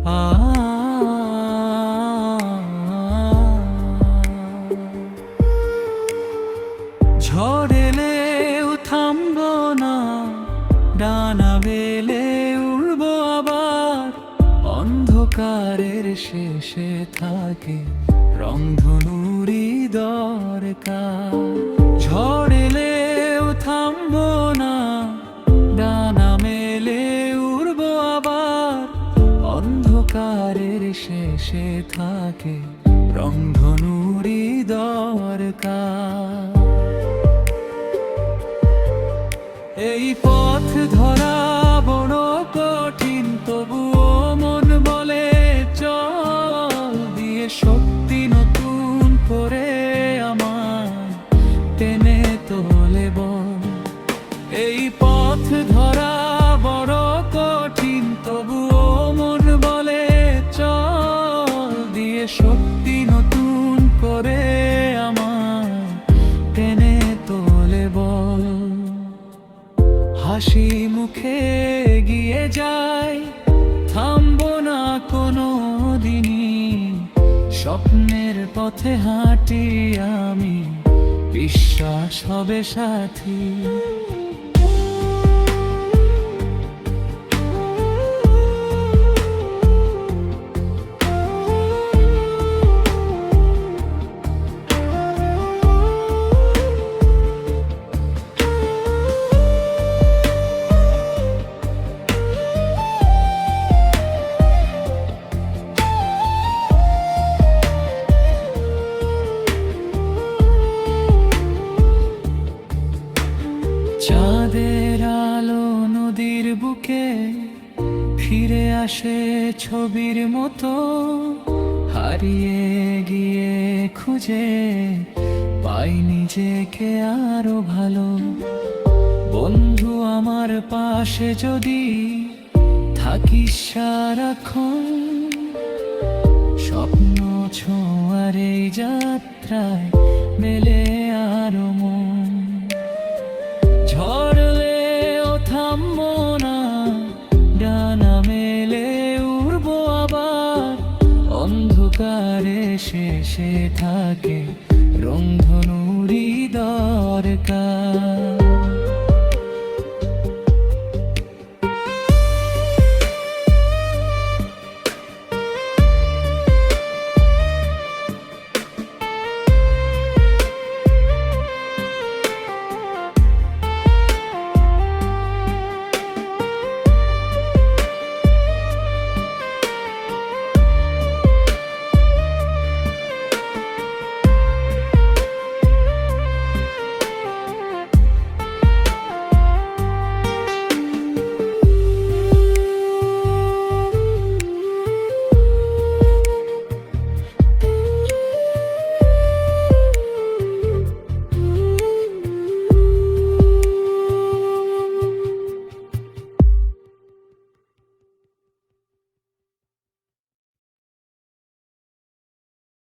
আ ঝড় এলেও থামবো না, ডানা মেলে উড়বো আবার। অন্ধকারের শেষে থাকে রংধনুরই দরকার। ঝড় এলেও থামবো না, ডানা মেলে উড়বো আবার। অন্ধকারের শেষে থাকে রংধনুরই দরকার। এই পথ ধরা বড় কঠিন, তবুও মন বলে চল। দিয়ে শক্তি নতুন করে আমার টেনে তোলে বল। এই পথ ধরা বড় কঠিন, তবুও মন বলে চল। দিয়ে শক্তি নতুন করে আমার টেনে তোলে বল। হাসি মুখে এগিয়ে যাই, থামবো না কোনো দিনই। স্বপ্নের পথে হাঁটি আমি, বিশ্বাস হবে সাথী। চাঁদের আলো নদীর বুকে ফিরে আসে ছবির মতো। হারিয়ে গিয়ে খুঁজে পাই নিজেকে আরো ভালো। বন্ধু আমার পাশে যদি থাকিস সারাক্ষণ, স্বপ্ন ছোঁয়ার এই যাত্রায় মেলে আরো মন। ঝড়লেও থামবো না, ডানা মেলে উড়বো আবার। অন্ধকারে শেষে থাকে রংধনুরই দরকার।